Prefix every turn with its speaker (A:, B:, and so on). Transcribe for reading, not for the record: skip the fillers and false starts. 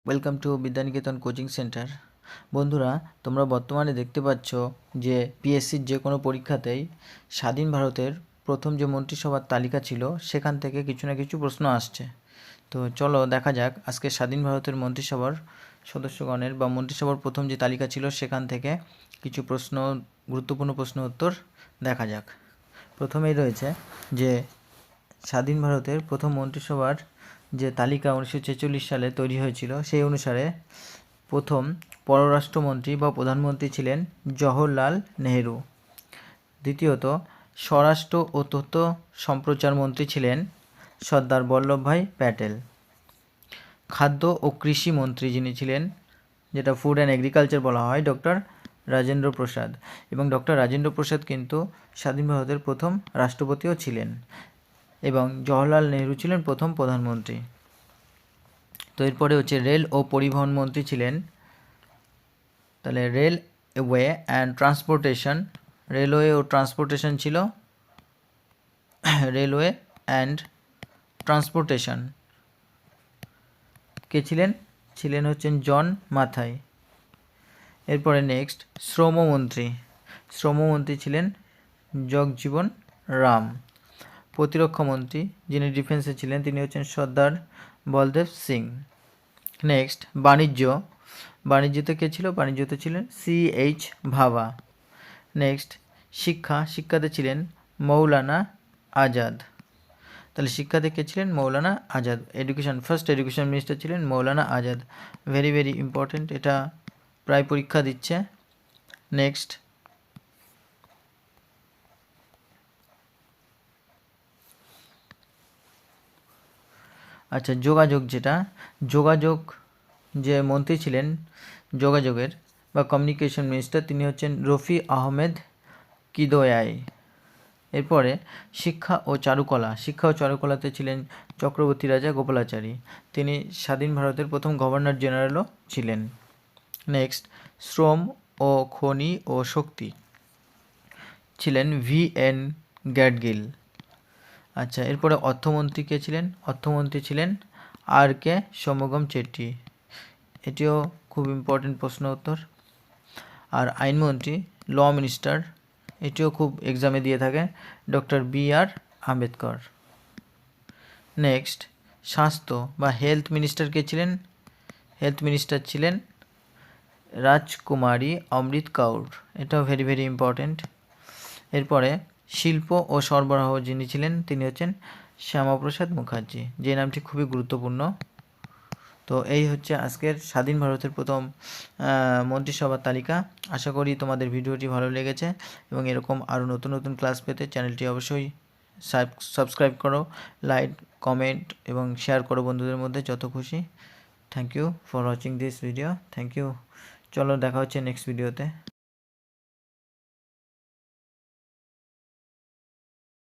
A: Welcome to Vidyaniketan coaching centre. বন্ধুরা, তোমরা বর্তমানে দেখতে পাচ্ছ যে পিএসসির যে কোনো পরীক্ষাতেই স্বাধীন ভারতের প্রথম যে মন্ত্রিসভার তালিকা ছিল সেখান থেকে কিছু না কিছু প্রশ্ন আসছে। তো চলো দেখা যাক আজকে স্বাধীন ভারতের মন্ত্রিসভার সদস্যগণের বা মন্ত্রিসভার প্রথম যে তালিকা ছিল সেখান থেকে কিছু প্রশ্ন, গুরুত্বপূর্ণ প্রশ্ন উত্তর দেখা যাক। প্রথমেই রয়েছে যে স্বাধীন ভারতের প্রথম মন্ত্রিসভার যে তালিকা 1946 সালে তৈরি হয়েছিল সেই অনুসারে প্রথম পররাষ্ট্রমন্ত্রী বা প্রধানমন্ত্রী ছিলেন জওহরলাল নেহেরু। দ্বিতীয়ত স্বরাষ্ট্র ও তথ্য সম্প্রচার মন্ত্রী ছিলেন সর্দার বল্লভভাই প্যাটেল। খাদ্য ও কৃষি মন্ত্রী যিনি ছিলেন, যেটা ফুড অ্যান্ড এগ্রিকালচার বলা হয়, ডক্টর রাজেন্দ্র প্রসাদ। এবং ডক্টর রাজেন্দ্র প্রসাদ কিন্তু স্বাধীন ভারতের প্রথম রাষ্ট্রপতিও ছিলেন এবং জওহরলাল নেহেরু ছিলেন প্রথম প্রধানমন্ত্রী। তো এরপরে হচ্ছে রেল ও পরিবহন মন্ত্রী ছিলেন, তাহলে রেলওয়ে অ্যান্ড ট্রান্সপোর্টেশন, রেলওয়ে ও ট্রান্সপোর্টেশন ছিল রেলওয়ে অ্যান্ড ট্রান্সপোর্টেশন কে ছিলেন হচ্ছেন জন মাথাই। এরপরে নেক্সট শ্রমমন্ত্রী ছিলেন জগজীবন রাম। প্রতিরক্ষা মন্ত্রী যিনি ডিফেন্সে ছিলেন তিনি হচ্ছেন সর্দার বলদেব সিং। নেক্সট বাণিজ্যতে কে ছিল? বাণিজ্যতে ছিলেন CH ভাভা। নেক্সট শিক্ষাতে ছিলেন মৌলানা আজাদ। তাহলে শিক্ষাতে কে ছিলেন? Maulana Azad. First education minister ছিলেন Maulana Azad. Very very important, এটা প্রায় পরীক্ষা দিচ্ছে। নেক্সট আচ্ছা, যোগাযোগ যে মন্ত্রী ছিলেন যোগাযোগের বা কমিউনিকেশন মিনিস্টার তিনি হচ্ছেন রফি আহমেদ কিদওয়াই। এরপরে শিক্ষা ও চারুকলাতে ছিলেন চক্রবর্তী রাজা গোপালাচারী। তিনি স্বাধীন ভারতের প্রথম গভর্নর জেনারেলও ছিলেন। নেক্সট শ্রম ও খনি ও শক্তি ছিলেন VN গ্যাডগিল। আচ্ছা, এরপরে অর্থমন্ত্রী কে ছিলেন? অর্থমন্ত্রী ছিলেন RK শোমগম চেট্টি। এটিও খুব ইম্পর্টেন্ট প্রশ্ন উত্তর। আর আইনমন্ত্রী ল মিনিস্টার, এটিও খুব এক্সামে দিয়ে থাকে, ডক্টর BR আম্বেদকর। নেক্সট স্বাস্থ্য বা হেলথ মিনিস্টার কে ছিলেন? হেলথ মিনিস্টার ছিলেন রাজকুমারী অমৃত কৌর। এটাও ভেরি ভেরি ইম্পর্টেন্ট। এরপরে শিল্প ও সরবরাহ যিনি ছিলেন তিনি হচ্ছেন শ্যামাপ্রসাদ মুখার্জি, যে নামটি খুবই গুরুত্বপূর্ণ। তো এই হচ্ছে আজকের স্বাধীন ভারতের প্রথম মন্ত্রিসভার তালিকা। আশা করি তোমাদের ভিডিওটি ভালো লেগেছে এবং এরকম আরও নতুন নতুন ক্লাস পেতে চ্যানেলটি অবশ্যই সাবস্ক্রাইব করো, লাইক, কমেন্ট এবং শেয়ার করো বন্ধুদের মধ্যে যত খুশি। Thank you for watching this video. Thank you. চলো দেখা হচ্ছে নেক্সট ভিডিওতে।